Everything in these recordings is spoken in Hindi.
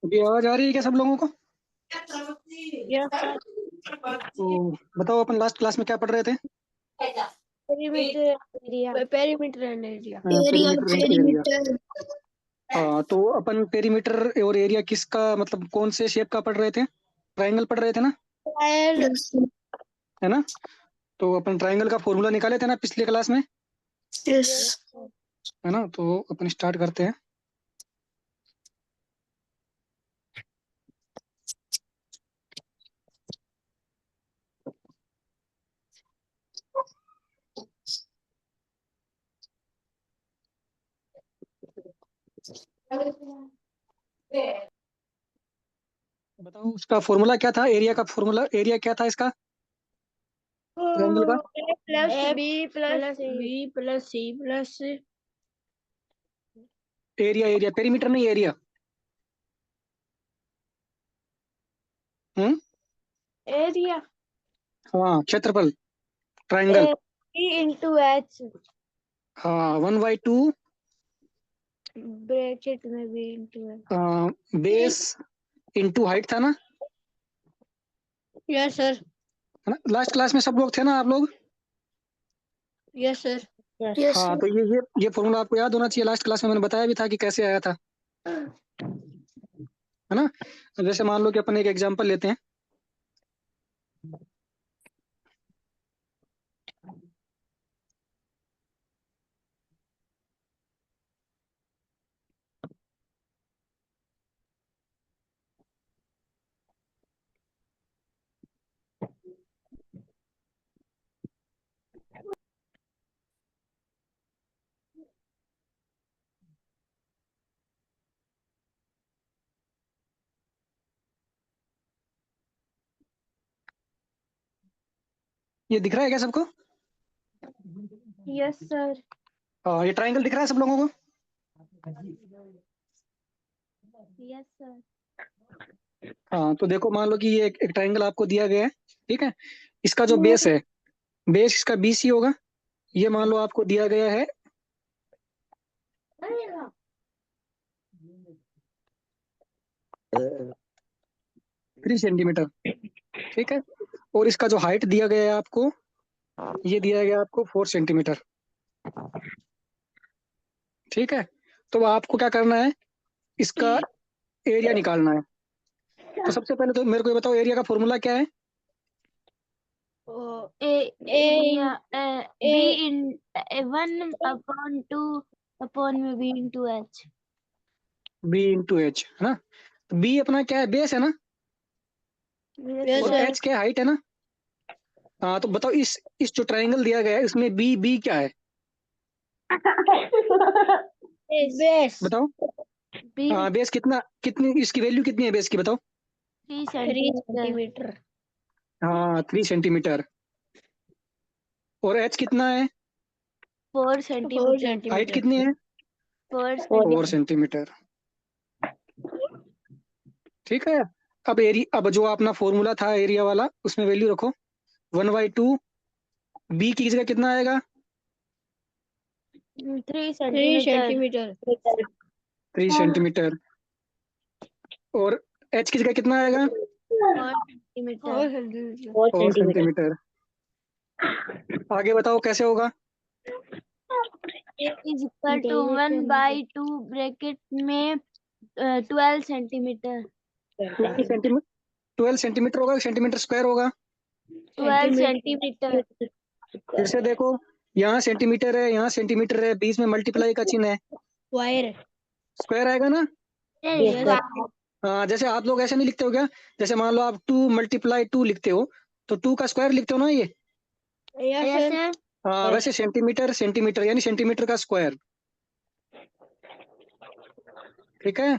अभी आवाज आ रही है क्या सब लोगों को? Yes sir. तो बताओ, अपन लास्ट क्लास में क्या पढ़ रहे थे? Perimeter and area. Perimeter and area. हाँ, तो अपन पेरीमीटर और एरिया किसका मतलब कौन से शेप का पढ़ रहे थे? ट्रायंगल पढ़ रहे थे ना, है ना? तो अपन ट्रायंगल का फॉर्मूला निकाले थे ना पिछले क्लास में, यस। है ना? तो अपन स्टार्ट करते हैं। बताओ उसका फॉर्मूला क्या था, एरिया का फॉर्मूला, एरिया क्या था इसका ट्रायंगल का? A+B+C+C+। एरिया, एरिया पेरीमीटर नहीं, एरिया। हम्म। एरिया हाँ, क्षेत्रफल, ट्रायंगल। B/H। हाँ, 1/2 ब्रैकेट में B/H। बेस इंटू हाइट था ना, यस सर। है ना? लास्ट क्लास में सब लोग थे ना आप लोग? Yes sir. यस हाँ, सर। तो ये फॉर्मूला आपको याद होना चाहिए। लास्ट क्लास में मैंने बताया भी था कि कैसे आया था, है ना? अब जैसे मान लो कि अपन एक एग्जांपल लेते हैं। ये दिख रहा है क्या सबको? Yes sir. हाँ, ये ट्रायंगल दिख रहा है सब लोगों को? Yes sir. हाँ, तो देखो, मान लो कि ये एक ट्रायंगल आपको दिया गया है, ठीक है? इसका जो बेस है, बेस इसका BC होगा। ये मान लो आपको दिया गया है 3 सेंटीमीटर, ठीक है? और इसका जो हाइट दिया गया है आपको, ये दिया गया है आपको 4 सेंटीमीटर, ठीक है? तो आपको क्या करना है, इसका एरिया निकालना है। तो सबसे पहले तो मेरे को ये बताओ, एरिया का फॉर्मूला क्या है? B/1/2/B/H। B/H, है ना? तो B अपना क्या है, बेस है ना? यस और सर। H क्या है, हाइट है ना? हाँ, तो बताओ इस जो ट्रायंगल दिया गया है इसमें बी क्या है? बेस बताओ। बी हाँ, बेस कितना, कितनी इसकी वैल्यू कितनी है बेस की, बताओ। 3 सेंटीमीटर। हाँ, 3 सेंटीमीटर। और H कितना है? 4 सेंटीमीटर। हाइट कितनी है? 4 सेंटीमीटर, ठीक है? अब जो अपना फॉर्मूला था एरिया वाला, उसमें वैल्यू रखो। 1/2 बी की जगह कितना आएगा? 3 सेंटीमीटर। 3 सेंटीमीटर। और H की जगह कितना आएगा? 4 सेंटीमीटर। 4 सेंटीमीटर। आगे बताओ कैसे होगा? A=1/2 ब्रैकेट में 12 सेंटीमीटर। 12 सेंटीमीटर। 12 सेंटीमीटर होगा, सेंटीमीटर स्क्वायर होगा? 12 सेंटीमीटर। फिर से देखो, यहाँ सेंटीमीटर है, यहाँ सेंटीमीटर है, बीच में मल्टीप्लाई का चिन्ह है, वायर। स्क्वायर आएगा ना? हाँ, जैसे आप लोग ऐसे नहीं लिखते हो क्या? जैसे मान लो आप 2 × 2 लिखते हो, तो 2 का स्क्वायर लिखते हो ना ये? Yes sir. हाँ, वैसे सेंटीमीटर, सेंटीमीटर यानी सेंटीमीटर का स्क्वायर, ठीक है?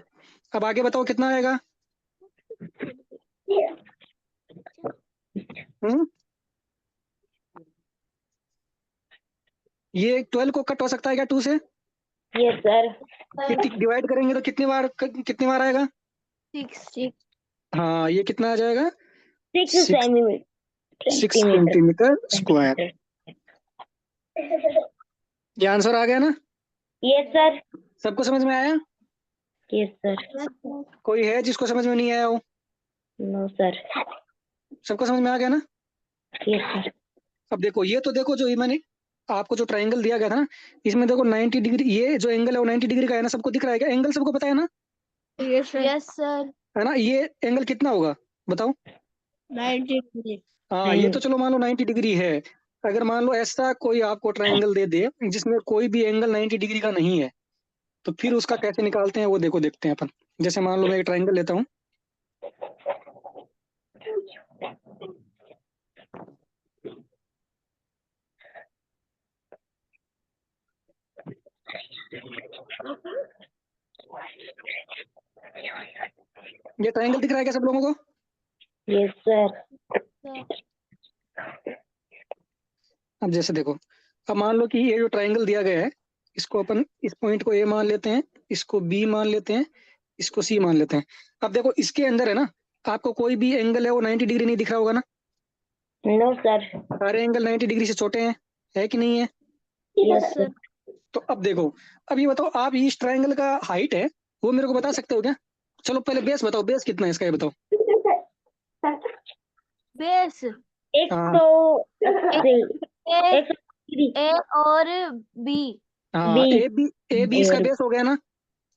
अब आगे बताओ कितना आएगा? हम्म। ये 12 को कट हो सकता है क्या 2 से? Yes sir. डिवाइड करेंगे तो कितनी बार आएगा? 6 हाँ, ये कितना आ जाएगा? 6 6 सेंटीमीटर। Centimetre square. ये आंसर आ गया ना? Yes sir. सबको समझ में आया? Yes sir. कोई है जिसको समझ में नहीं आया हो? No sir. सबको समझ में आ गया ना? Yes sir. अब देखो, ये तो देखो, जो ये मैंने आपको जो ट्रायंगल दिया गया था ना, इसमें देखो 90 डिग्री, ये जो एंगल है वो 90 डिग्री का है ना, सबको दिख रहा है क्या? एंगल सबको पता है ना? Yes sir. Yes sir. है ना? ये एंगल कितना होगा बताओ? 90 डिग्री। हाँ, ये तो चलो मान लो 90 डिग्री है। अगर मान लो ऐसा कोई आपको ट्रायंगल दे दे जिसमें कोई भी एंगल 90 डिग्री का नहीं है, तो फिर उसका कैसे निकालते हैं वो देखो, देखते हैं अपन। जैसे मान लो मैं एक ट्रायंगल लेता हूँ। ये ट्रायंगल दिख रहा है क्या सब लोगों को? Yes sir. अब जैसे देखो, अब मान लो कि ये जो ट्रायंगल दिया गया है, इसको अपन इस पॉइंट को ए मान लेते हैं, इसको बी मान लेते हैं, इसको सी मान लेते हैं। अब देखो, इसके अंदर है ना, आपको कोई भी एंगल है वो 90 डिग्री नहीं दिख रहा होगा ना? No sir. सारे एंगल 90 डिग्री से छोटे हैं, है कि नहीं है? Yes sir. तो अब देखो, अब ये बताओ, आप इस ट्रायंगल का हाइट है वो मेरे को बता सकते हो क्या? चलो पहले बेस बताओ, बेस कितना है इसका, ये बताओ। बेस हाँ 180 ए और बी। हाँ, बी। ए बी इसका बेस हो गया ना?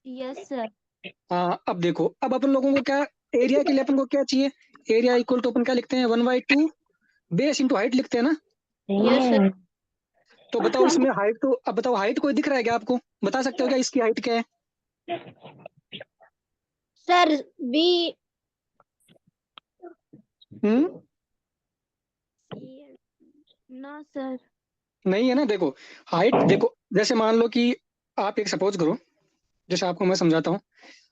Yes sir. हाँ, अब देखो, अब अपन लोगों को क्या, एरिया के लिए अपन को क्या चाहिए? एरिया इक्वल टू अपन क्या लिखते हैं? 1/2 बेस इंटू हाइट लिखते हैं ना? Yes sir. तो बताओ इसमें हाइट, तो अब बताओ, हाइट कोई दिख रहा है क्या आपको? बता सकते हो क्या इसकी हाइट क्या है? Sir B. Hmm no sir. नहीं है ना? देखो, हाइट देखो, जैसे मान लो कि आप एक सपोज करो, जैसे आपको मैं समझाता हूँ।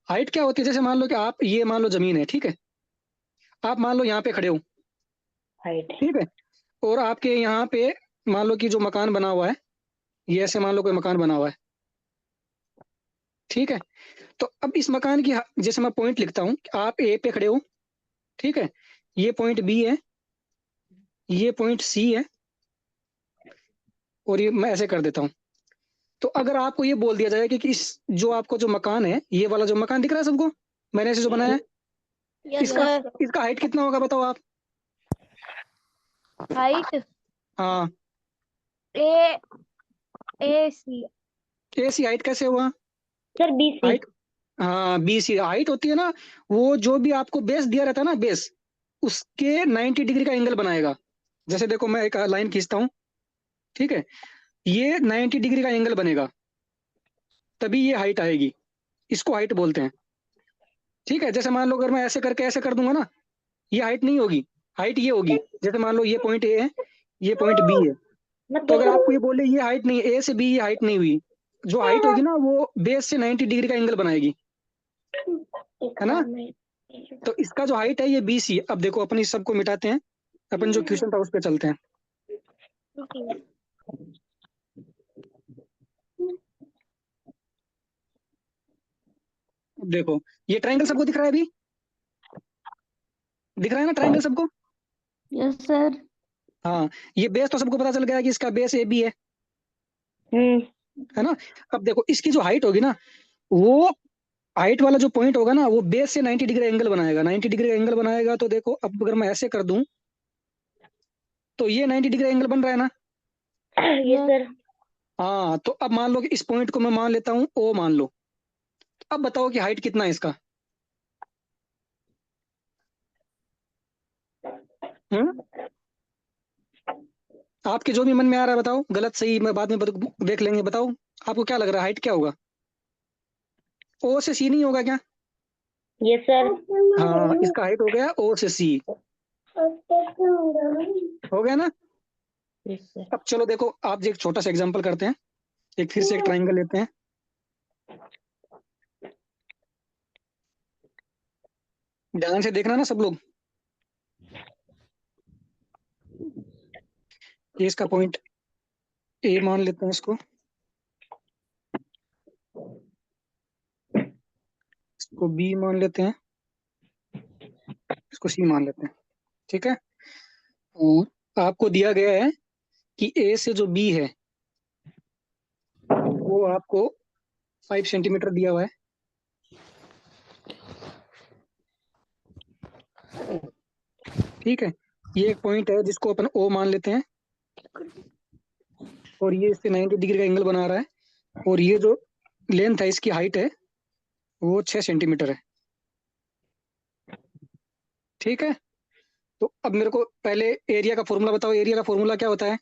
हाइट क्या होती है? जैसे मान लो कि आप, ये मान लो जमीन है, ठीक है? आप मान लो यहाँ पे खड़े हो, हाइट। ठीक है? और आपके यहाँ पे मान लो कि जो मकान बना हुआ है, ये ऐसे मान लो कोई मकान बना हुआ है, ठीक है? तो अब इस मकान की जैसे मैं पॉइंट लिखता हूँ कि आप ए पे खड़े हो, ठीक है? ये पॉइंट बी है, ये पॉइंट सी है, और ये मैं ऐसे कर देता हूँ। तो अगर आपको ये बोल दिया जाए कि इस जो आपको जो मकान है, ये वाला जो मकान दिख रहा है सबको, मैंने ऐसे जो बनाया है, यस इसका सर। इसका हाइट कितना होगा बताओ आप? हाइट हाँ, ए ए सी। ए सी हाइट कैसे हुआ? Sir B C. हाइट, हाँ, बी सी हाइट होती है ना, वो जो भी आपको बेस दिया रहता है ना, बेस उसके 90 डिग्री का एंगल बनाएगा। जैसे देखो, मैं एक लाइन खींचता हूँ, ठीक है? ये 90 डिग्री का एंगल बनेगा, तभी ये हाइट आएगी, इसको हाइट बोलते हैं, ठीक है? जैसे मान लो अगर मैं ऐसे करके ऐसे कर दूंगा ना, ये हाइट नहीं होगी, हाइट ये होगी। जैसे मान लो ये पॉइंट ए है, ये पॉइंट बी है, तो अगर आपको ये बोले ये हाइट नहीं है, ए से बी ये हाइट नहीं हुई, जो हाइट होगी ना वो बेस से 90 डिग्री का एंगल बनाएगी, है ना? तो इसका जो हाइट है ये बी सी। अब देखो, अपन इस सबको मिटाते हैं, अपन जो क्वेश्चन था उस पर चलते हैं। अब देखो, ये ट्रायंगल सबको दिख रहा है अभी? दिख रहा है ना ट्रायंगल सबको? Yes sir. हाँ, ये बेस तो सबको पता चल गया कि इसका बेस ए बी है ना? अब देखो, इसकी जो हाइट होगी ना, वो हाइट वाला जो पॉइंट होगा ना, वो बेस से 90 डिग्री एंगल बनाएगा, 90 डिग्री एंगल बनाएगा। तो देखो, अब अगर मैं ऐसे कर दूं, तो ये 90 डिग्री एंगल बन रहा है ना? Yes sir. हाँ, तो अब मान लो कि इस पॉइंट को मैं मान लेता हूँ ओ मान लो। अब बताओ कि हाइट कितना है इसका? हम्म आपके जो भी मन में आ रहा है बताओ, गलत सही मैं बाद में देख लेंगे। बताओ, आपको क्या लग रहा है हाइट क्या होगा? ओ से सी नहीं होगा क्या? Yes sir. हाँ, इसका हाइट हो गया ओ से सी, हो गया ना? Yes sir. अब चलो देखो, आप एक छोटा सा एग्जांपल करते हैं, एक फिर से एक ट्रायंगल लेते हैं। ध्यान से देखना ना सब लोग। ये इसका पॉइंट ए मान लेते हैं इसको, इसको बी मान लेते हैं, इसको सी मान लेते हैं, ठीक है? और आपको दिया गया है कि ए से जो बी है वो आपको 5 सेंटीमीटर दिया हुआ है, ठीक है, ये एक पॉइंट है जिसको अपन ओ मान लेते हैं, और ये इससे 90 डिग्री का एंगल बना रहा है, और ये जो लेंथ है इसकी हाइट है वो 6 सेंटीमीटर है। ठीक है, तो अब मेरे को पहले एरिया का फॉर्मूला बताओ, एरिया का फॉर्मूला क्या होता है?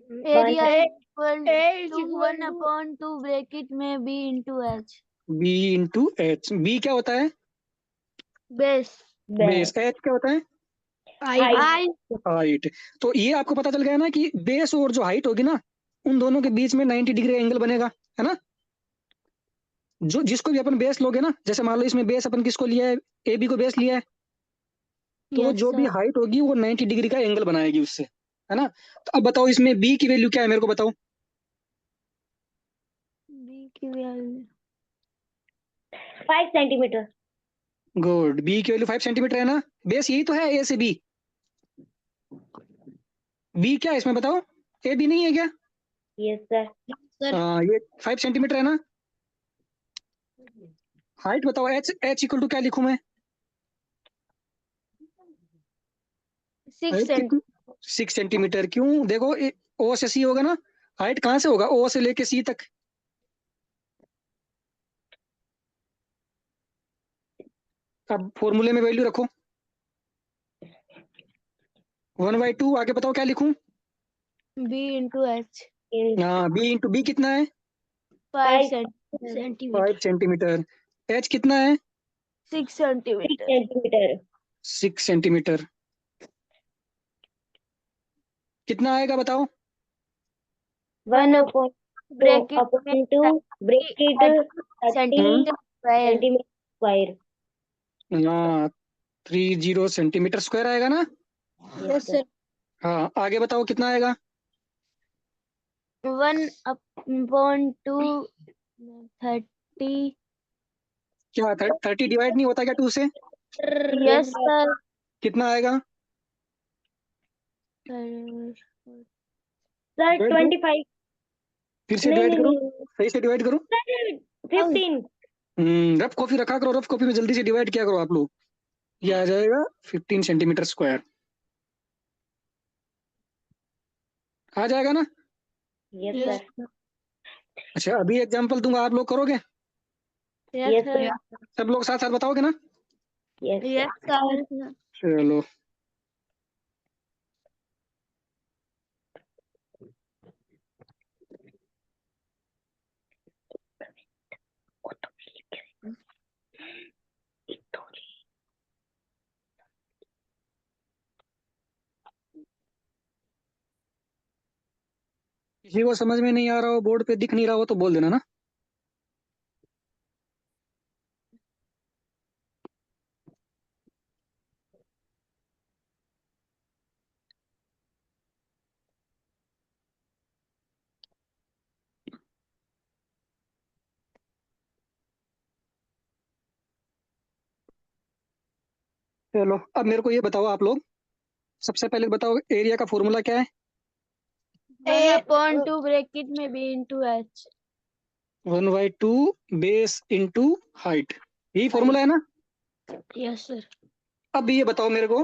एरिया इक्वल 1/2 ब्रैकेट में B into H. B into H. B क्या होता है? बेस। बेस। एच क्या होता है? हाइट। हाइट। तो ये आपको पता चल गया ना कि बेस और जो हाइट होगी ना, उन दोनों के बीच में 90 डिग्री एंगल बनेगा, है ना? जो जिसको भी अपन बेस लोगे ना, जैसे मान लो इसमें बेस अपन किसको लिया है, ए बी को बेस लिया है, तो जो भी हाइट होगी वो 90 डिग्री का एंगल बनाएगी उससे, है ना? तो अब बताओ इसमें बी की वैल्यू क्या है, मेरे को बताओ। बी की वैल्यू 5 सेंटीमीटर। गुड, बी की वैल्यू 5 सेंटीमीटर है ना? बेस यही तो है, ए से बी। बी क्या है इसमें बताओ, ए बी नहीं है क्या? Yes sir. हाँ, ये 5 सेंटीमीटर है ना? हाइट बताओ, एच एच इक्वल टू क्या लिखूं मैं? 6 हाइट कितनी? सेंटीमीटर। 6 सेंटीमीटर। क्यों? देखो ओ से सी होगा ना, हाइट कहाँ से होगा, ओ से लेके सी तक। अब फॉर्मूले में वैल्यू रखो, 1/2। आगे बताओ क्या लिखूं? B into H. हाँ, बी इंटू बी कितना है? 5 सेंटीमीटर। 5 सेंटीमीटर। एच कितना है? 6 सेंटीमीटर। 6 सेंटीमीटर। कितना आएगा बताओ? 1 ब्रैकेट 2 ब्रैकेट 30 हम्म सेंटीमीटर स्क्वायर। हाँ, 30 सेंटीमीटर स्क्वायर आएगा ना? Yes sir. हाँ, आगे बताओ कितना आएगा? 1/2 30। क्या 30 डिवाइड नहीं होता क्या 2 से? Yes sir. कितना आएगा? सर डिवाइड करो, 25। फिर से नहीं डिवाइड नहीं करो, नहीं सही से डिवाइड करो। सर 15। रफ कॉपी रखा करो, रफ कॉपी में जल्दी से डिवाइड किया करो आप लोग। ये आ जाएगा 15 सेंटीमीटर स्क्वायर। आ जाएगा ना? Yes sir. अच्छा, अभी एग्जांपल दूंगा, आप लोग करोगे? Yes sir. सब लोग साथ साथ बताओगे ना? Yes sir. चलो, किसी को समझ में नहीं आ रहा हो, बोर्ड पे दिख नहीं रहा हो तो बोल देना ना। चलो, अब मेरे को ये बताओ आप लोग, सबसे पहले बताओ एरिया का फॉर्मूला क्या है? 1/2 ब्रैकेट में B into H. 1/2 base into height, यही फॉर्मूला है ना? Yes sir. अब ये बताओ मेरे को,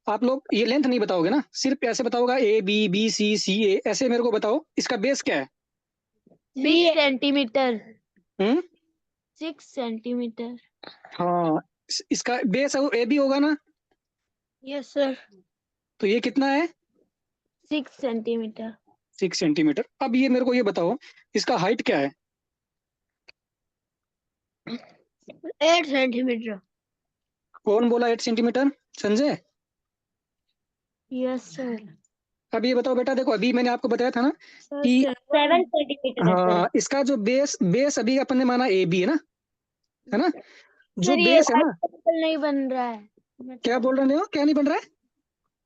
आप लोग ये लेंथ नहीं बताओगे ना, सिर्फ ऐसे बताओगा ए बी, बी सी, सी ए, ऐसे मेरे को बताओ इसका बेस क्या है? 6 सेंटीमीटर। हम्म 6 सेंटीमीटर। हाँ, इसका बेस ए बी होगा ना? Yes sir. तो ये कितना है? 6 सेंटीमीटर। 6 सेंटीमीटर। अब ये मेरे को ये बताओ, इसका हाइट क्या है? 8 सेंटीमीटर। कौन बोला 8 सेंटीमीटर? संजय? Yes sir. अब ये बताओ बेटा, देखो अभी मैंने आपको बताया था ना कि 7 सेंटीमीटर है सर। हाँ, इसका जो बेस बेस अभी अपन ने माना ए बी है ना, है ना? जो सर ये बेस है ना, राइट एंगल नहीं बन रहा है। क्या बोल रहे हो, क्या नहीं बन रहा है?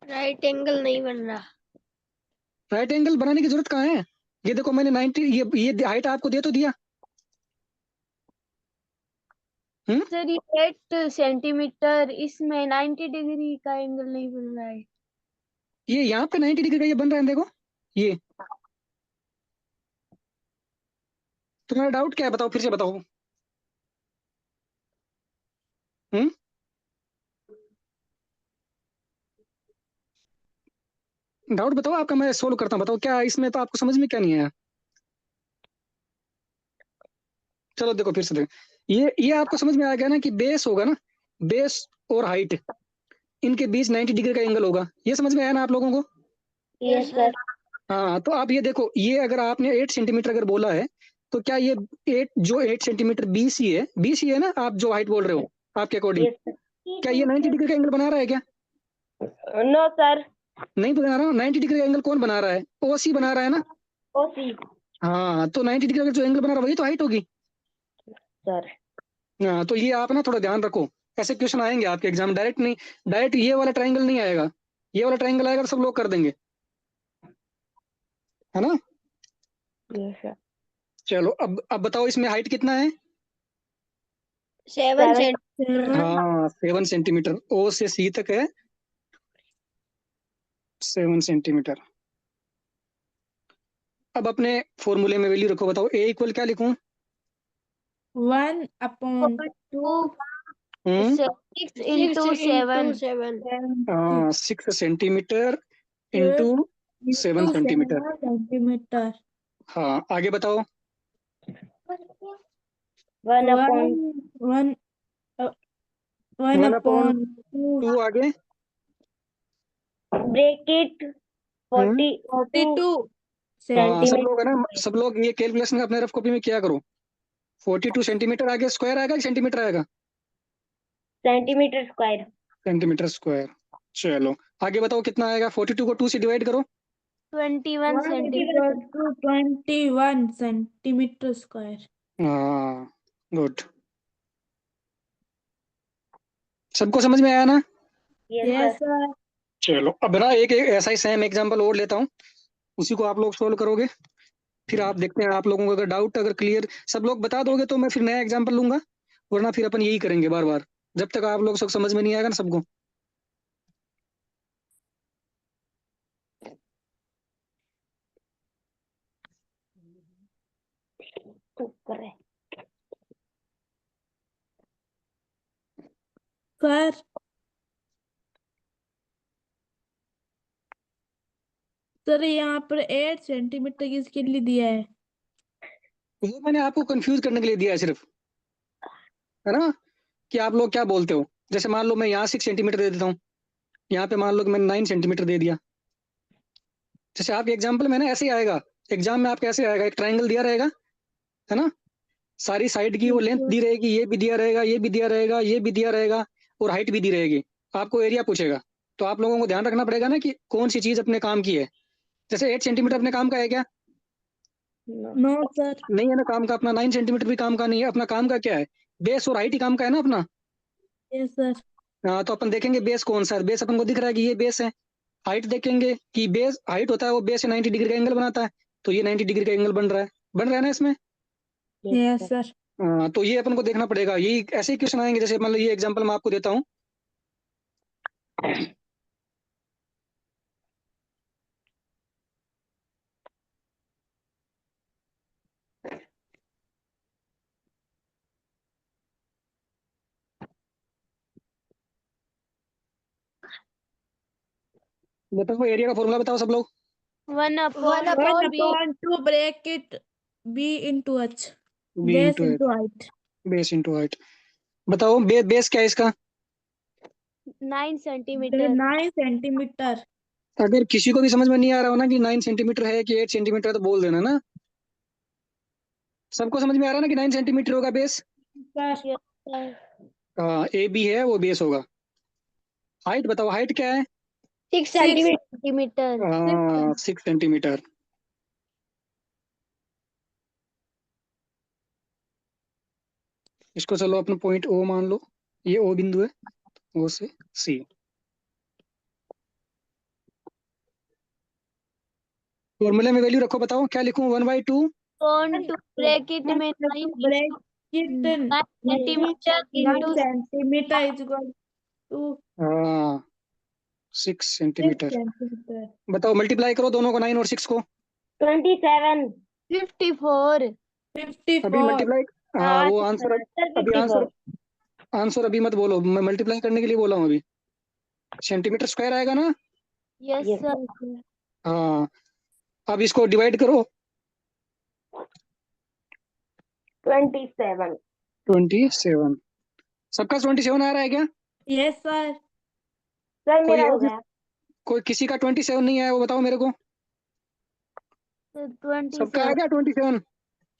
राइट एंगल नहीं बन रहा। राइट एंगल बनाने की जरूरत कहाँ है? ये देखो मैंने 90, ये हाइट आपको दे तो दिया। हम्म सर ये 8 सेंटीमीटर, इसमें 90 डिग्री का एंगल नहीं बन रहा है। ये यहाँ पे 90 डिग्री का ये बन रहा है, देखो ये। तुम्हारा डाउट क्या है बताओ, फिर से बताओ। हम्म डाउट बताओ आपका, मैं सोल्व करता हूँ। बताओ क्या इसमें तो आपको समझ में क्या नहीं आया। चलो देखो फिर से देखो, ये आपको समझ में आ गया ना कि बेस होगा ना, बेस और हाइट, इनके बीच 90 डिग्री का एंगल होगा। ये समझ में आया ना आप लोगों को? Yes sir. हाँ, तो आप ये देखो, ये अगर आपने 8 सेंटीमीटर अगर बोला है, तो क्या ये 8 सेंटीमीटर BC है ना, आप जो हाइट बोल रहे हो आपके अकॉर्डिंग, क्या ये 90 डिग्री का एंगल बना रहा है क्या? No sir. नहीं बना रहा। 90 डिग्री का एंगल कौन बना रहा है? OC बना रहा है ना। ओसी हाँ, तो 90 डिग्री का जो एंगल बना रहा है वही तो हाइट होगी। सर। हाँ, तो ये आप ना थोड़ा ध्यान रखो, ऐसे क्वेश्चन आएंगे आपके एग्जाम, डायरेक्ट नहीं, डायरेक्ट ये वाला ट्रायंगल नहीं आएगा। ये वाला ट्रायंगल आएगा तो सब लोग कर देंगे, है ना। Yes sir. चलो अब बताओ इसमें हाइट कितना है? 7 सेंटीमीटर। हाँ, 7 सेंटीमीटर, O से C तक है 7 सेंटीमीटर। अब अपने फॉर्मूले में वैल्यू रखो, बताओ A इक्वल क्या लिखूं? 1/2 हम्म 6 into 7 6 centimetre into 7 centimetre. Centimetre. हाँ, आगे बताओ। 1/2 1/2 आगे। ब्रैकेट 42 हाँ, सब लोग है सेंटीमीटर। ना, सब लोग ये कैलकुलेशन अपने रफ कॉपी में किया करो। 42 सेंटीमीटर आगे स्क्वायर आएगा कि सेंटीमीटर आएगा? Centimetre square. Centimetre square. चलो आगे बताओ कितना आएगा? 42 को 2 से डिवाइड करो। 21 सेंटीमीटर। 21 centimetre square. हाँ, गुड। सबको समझ में आया ना? Yes sir. चलो अब ना एक ऐसा ही सेम एग्जांपल और लेता हूँ, उसी को आप लोग सोल्व करोगे, फिर आप देखते हैं आप लोगों को अगर डाउट अगर क्लियर सब लोग बता दोगे तो मैं फिर नया एग्जांपल लूंगा, वरना फिर अपन यही करेंगे बार बार, जब तक आप लोग सब समझ में नहीं आएगा ना सबको। सर सर यहाँ पर 8 सेंटीमीटर किसके लिए दिया है? वो मैंने आपको कंफ्यूज करने के लिए दिया है सिर्फ, है ना, कि आप लोग क्या बोलते हो। जैसे मान लो मैं यहाँ 6 सेंटीमीटर दे देता हूँ, यहाँ पे मान लो कि मैंने 9 सेंटीमीटर दे दिया। जैसे आपके एग्जाम्पल में ना ऐसे ही आएगा, एग्जाम में आपके ऐसे आएगा, एक ट्राइंगल दिया रहेगा, है ना, सारी साइड की वो लेंथ दी रहेगी, ये भी दिया रहेगा, ये भी दिया रहेगा, ये भी दिया रहेगा, और हाइट भी दी रहेगी। आपको एरिया पूछेगा, तो आप लोगों को ध्यान रखना पड़ेगा ना कि कौन सी चीज अपने काम की है। जैसे 8 सेंटीमीटर अपने काम का है क्या? No sir. नहीं है ना काम का अपना। 9 सेंटीमीटर भी काम का नहीं है अपना। काम का क्या है? बेस और हाइट ही काम का है ना अपना। Yes sir. हाँ, तो अपन देखेंगे बेस कौन सा है। बेस अपन को दिख रहा है कि ये बेस है। हाइट देखेंगे कि बेस हाइट होता है वो बेस से 90 डिग्री का एंगल बनाता है, तो ये 90 डिग्री का एंगल बन रहा है ना इसमें। Yes sir. तो ये अपन को देखना पड़ेगा। यही ऐसे ही क्वेश्चन आएंगे, जैसे मान लो ये एग्जांपल मैं आपको देता हूँ। बताओ एरिया का फॉर्मूला बताओ सब लोग। 1/2 bracket B into H B base into into height। Base into height. बताओ बेस क्या है इसका? 9 सेंटीमीटर। 9 सेंटीमीटर। अगर किसी को भी समझ में नहीं आ रहा हो ना कि 9 सेंटीमीटर है कि 8 सेंटीमीटर है, तो बोल देना ना। सबको समझ में आ रहा है ना कि 9 सेंटीमीटर होगा बेस। सर ए बी है वो बेस होगा। हाइट बताओ, हाइट क्या है? 6 सेंटीमीटर। 6 सेंटीमीटर। इसको चलो अपना पॉइंट ओ मान लो, ये ओ बिंदु है, ओ से सी। फॉर्मूले में वैल्यू रखो, बताओ क्या लिखूं? 1/2 ब्रैकेट में 9 centimetre into centimetre is equal to 6 6 centimetre. Centimetre. बताओ मल्टीप्लाई करो दोनों को, 9 और 6 को। 27। 54। अभी 54। मल्टीप्लाई। हाँ, वो आंसर अभी 54। आंसर अभी मत बोलो, मैं मल्टीप्लाई करने के लिए बोला हूँ अभी। सेंटीमीटर स्क्वायर आएगा ना। Yes Yes. सर। हाँ, अब इसको डिवाइड करो। 27। 27। सबका 27 आ रहा है क्या? Yes sir. सर कोई मेरा है हो गया। कोई किसी का 27 नहीं आया, वो बताओ मेरे को। सबका आ 27। गया 27?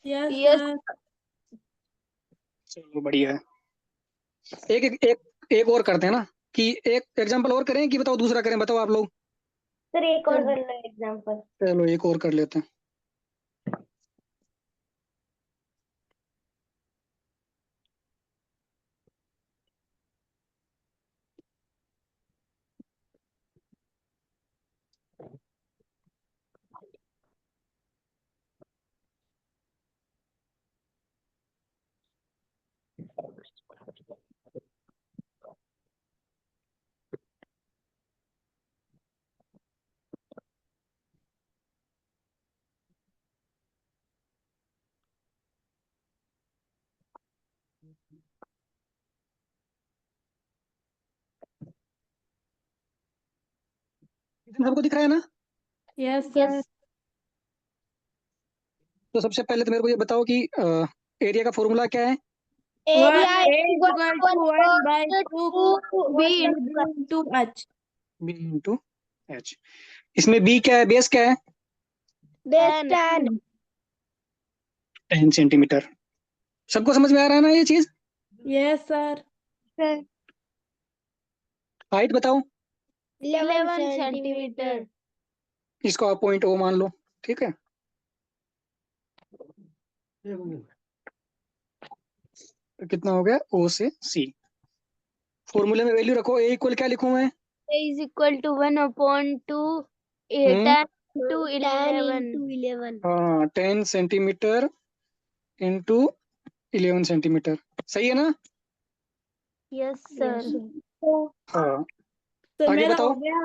Yes yes. सर। चलो बढ़िया है। एक एक एक एक और करते हैं ना, कि एक एग्जांपल और करें कि बताओ दूसरा करें, बताओ आप लोग। सर एक और कर लो एग्जाम्पल। चलो एक और कर लेते हैं। सबको दिख रहा है ना? Yes sir. तो सबसे पहले तो मेरे को ये बताओ कि एरिया का फॉर्मूला क्या है? Area A equal to 1/2 B B into H। B into H. इसमें बी क्या है, बेस क्या है? बेस 10। 10 सेंटीमीटर। सबको समझ में आ रहा है ना ये चीज? Yes sir. हाइट बताओ। 11 सेंटीमीटर। इसको आप पॉइंट ओ मान लो, ठीक है। तो कितना हो गया, ओ से सी। फॉर्मूले में वैल्यू रखो। ए इक्वल क्या लिखूं मैं? A is equal to 1/2 hmm 10 to 11। हाँ, 10 सेंटीमीटर इंटू 11 सेंटीमीटर। सही है ना? Yes sir. हाँ। तो आगे मेरा हो बताओ। गया।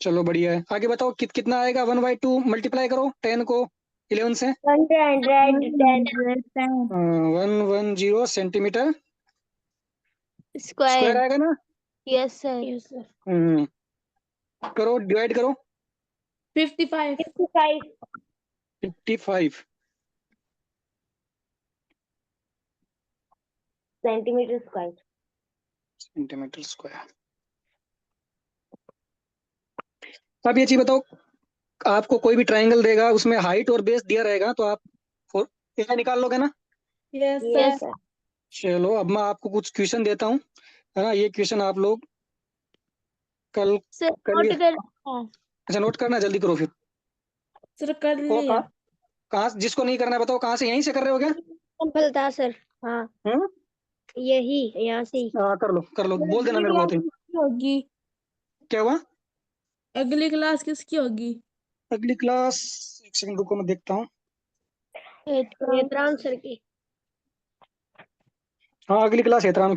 चलो बढ़िया है, आगे बताओ कितना आएगा। 1/2 मल्टीप्लाई करो 10 को 11 से। 110। 110। 110 सेंटीमीटर स्क्वायर स्क्वायर। आएगा ना? Yes sir. हम्म करो, डिवाइड करो। 55। 55 55 सेंटीमीटर स्क्वायर। Centimetre square. अब ये चीज बताओ, आपको कोई भी ट्रायंगल देगा, उसमें हाइट और बेस दिया रहेगा, तो आप एरिया निकाल लोगे ना? Yes yes sir. सर। चलो अब मैं आपको कुछ क्वेश्चन देता हूँ, है ना। ये क्वेश्चन आप लोग कल सर कल नोट ये कर। अच्छा नोट करना, जल्दी करो फिर। सर कर को लिया। कहाँ जिसको नहीं करना है बताओ, कहाँ से, यहीं से कर रहे हो क्या? सिंपल था सर। हाँ हम्म यही यहाँ से ही। हाँ, कर लो, सर बोल देना अगली मेरे को क्लास आते ही। किसकी होगी? क्या हुआ? अगली क्लास किसकी होगी? अगली क्लास, एक सेकंड रुको, मैं देखता हूँ। नेत्रांश सर की। हाँ, अगली क्लास हेतराम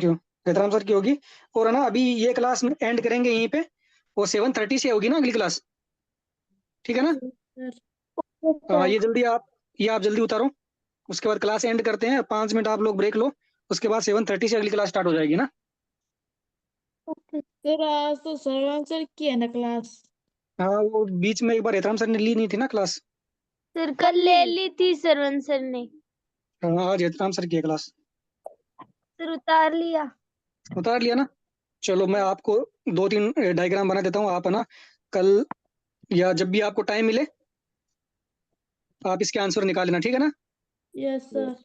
सर की होगी। और है ना, अभी ये क्लास एंड करेंगे यहीं पे। वो 7:30 से होगी ना अगली क्लास, ठीक है ना? सर हाँ, ये आप जल्दी उतारो। उसके बाद क्लास एंड करते हैं, 5 मिनट आप लोग ब्रेक लो। उसके बाद 7:30 से अगली क्लास स्टार्ट हो जाएगी ना। सर आज तो सरवन सर की है ना क्लास। हाँ, वो बीच में एक बार हेतराम सर ने ली नहीं थी ना क्लास। सर कल ले ली थी सरवन सर ने। हाँ, आज हेतराम सर की है क्लास। सर उतार लिया। उतार लिया ना? चलो मैं आपको 2-3 डायग्राम बना देता हूँ, आप है ना कल या जब भी आपको टाइम मिले आप इसके आंसर निकाल लेना, ठीक है ना? Yes sir.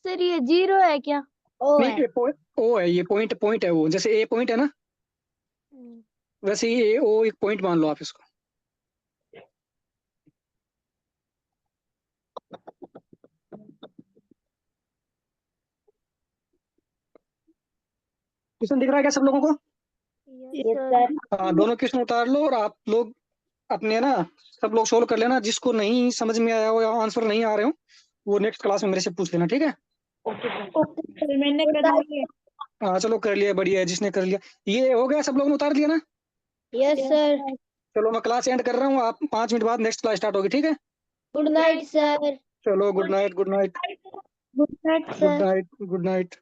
सर ये 0 है क्या? ओ नहीं, है। ओ है, ये पॉइंट पॉइंट है, वो जैसे ए पॉइंट है ना, वैसे ही ए ओ एक पॉइंट मान लो आप इसको। क्वेश्चन दिख रहा है क्या सब लोगों को? Yes sir. हाँ, दोनों क्वेश्चन उतार लो और आप लोग अपने ना सब लोग सोल्व कर लेना। जिसको नहीं समझ में आया हो या आंसर नहीं आ रहे हो वो नेक्स्ट क्लास में मेरे से पूछ लेना, ठीक है? सर मैंने कर लिया। हाँ चलो, कर लिया, बढ़िया है जिसने कर लिया। ये हो गया, सब लोगों ने उतार दिया ना? Yes sir. चलो मैं क्लास एंड कर रहा हूँ, आप 5 मिनट बाद नेक्स्ट क्लास स्टार्ट होगी, ठीक है? Good night sir. चलो good night, good night, good night good night, good night.